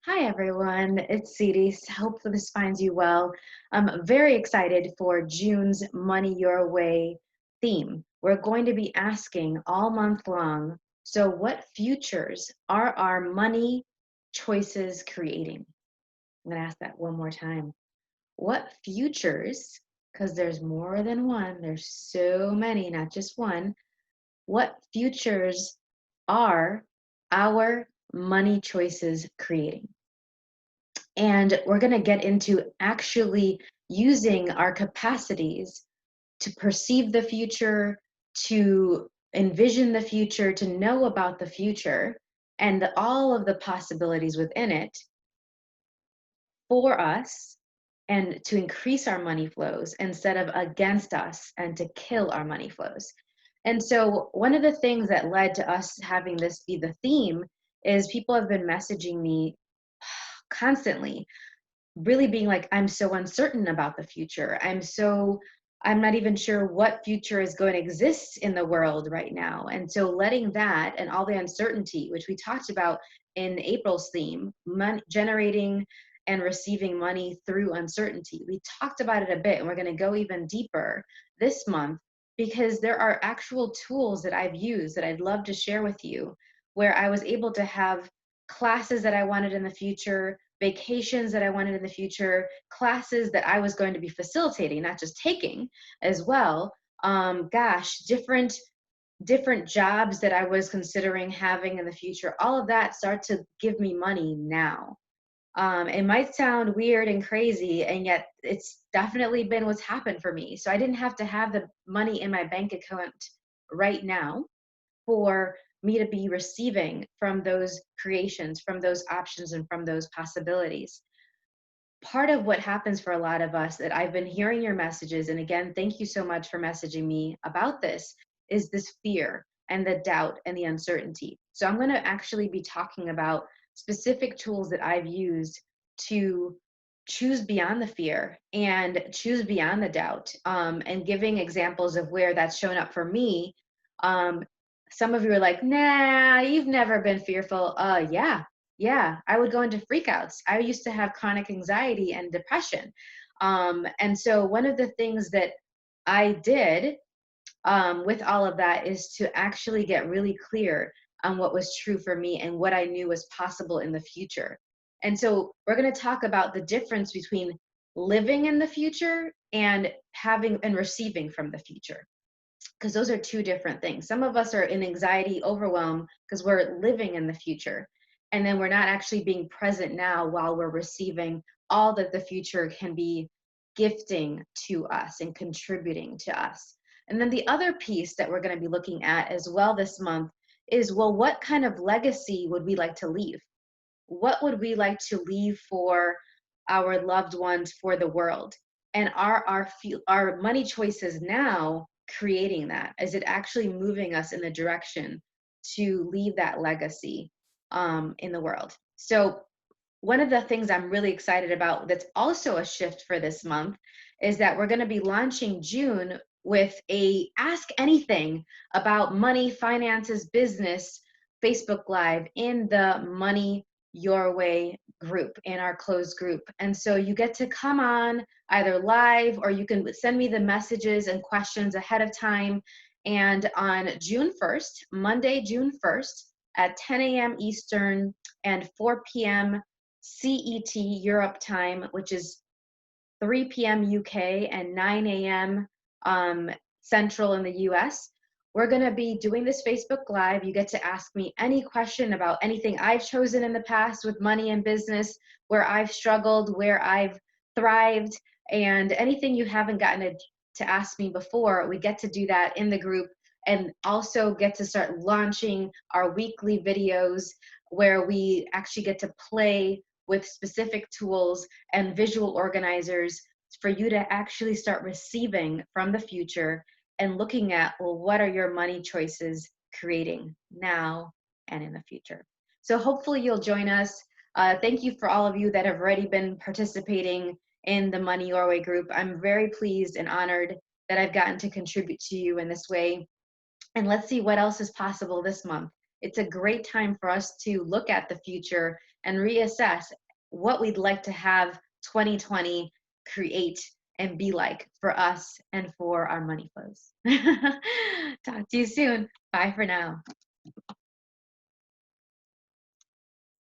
Hi everyone, it's Siris. Hopefully this finds you well. I'm very excited for June's Money Your Way theme. We're going to be asking all month long, so what futures are our money choices creating? I'm going to ask that one more time. What futures, because there's more than one, there's so many, not just one, what futures are our money choices creating? And we're going to get into actually using our capacities to perceive the future, to envision the future, to know about the future, and all of the possibilities within it for us and to increase our money flows instead of against us and to kill our money flows. And so, one of the things that led to us having this be the theme is people have been messaging me constantly, really being like, I'm so uncertain about the future. I'm not even sure what future is going to exist in the world right now. And so letting that and all the uncertainty, which we talked about in April's theme, generating and receiving money through uncertainty. We talked about it a bit, and we're going to go even deeper this month because there are actual tools that I've used that I'd love to share with you where I was able to have classes that I wanted in the future, vacations that I wanted in the future, classes that I was going to be facilitating, not just taking as well. Different jobs that I was considering having in the future. All of that start to give me money now. It might sound weird and crazy, and yet it's definitely been what's happened for me. So I didn't have to have the money in my bank account right now for me to be receiving from those creations, from those options, and from those possibilities. Part of what happens for a lot of us that I've been hearing your messages, and again, thank you so much for messaging me about this, is this fear and the doubt and the uncertainty. So I'm going to actually be talking about specific tools that I've used to choose beyond the fear and choose beyond the doubt, and giving examples of where that's shown up for me. um, some of you are like, nah, you've never been fearful. Yeah, I would go into freakouts. I used to have chronic anxiety and depression. And so one of the things that I did, with all of that, is to actually get really clear on what was true for me and what I knew was possible in the future. And so we're going to talk about the difference between living in the future and having and receiving from the future, because those are two different things. Some of us are in anxiety overwhelm because we're living in the future, and then we're not actually being present now while we're receiving all that the future can be gifting to us and contributing to us. And then the other piece that we're going to be looking at as well this month is, well, what kind of legacy would we like to leave? What would we like to leave for our loved ones, for the world? And are our money choices now creating that? Is it actually moving us in the direction to leave that legacy, in the world? So one of the things I'm really excited about that's also a shift for this month is that we're going to be launching June with a Ask Anything about money, finances, business Facebook Live in the Money Your Way group, in our closed group. And so you get to come on either live, or you can send me the messages and questions ahead of time. And on June 1st, Monday, June 1st at 10 a.m. Eastern and 4 p.m. CET Europe time, which is 3 p.m. UK and 9 a.m. Central in the US. We're going to be doing this Facebook Live. You get to ask me any question about anything I've chosen in the past with money and business, where I've struggled, where I've thrived, and anything you haven't gotten to ask me before. We get to do that in the group, and also get to start launching our weekly videos where we actually get to play with specific tools and visual organizers for you to actually start receiving from the future and looking at, well, what are your money choices creating now and in the future? So hopefully you'll join us. Thank you for all of you that have already been participating in the Money Your Way group. I'm very pleased and honored that I've gotten to contribute to you in this way. And let's see what else is possible this month. it's a great time for us to look at the future and reassess what we'd like to have 2020 create and be like for us and for our money flows. Talk to you soon. Bye for now.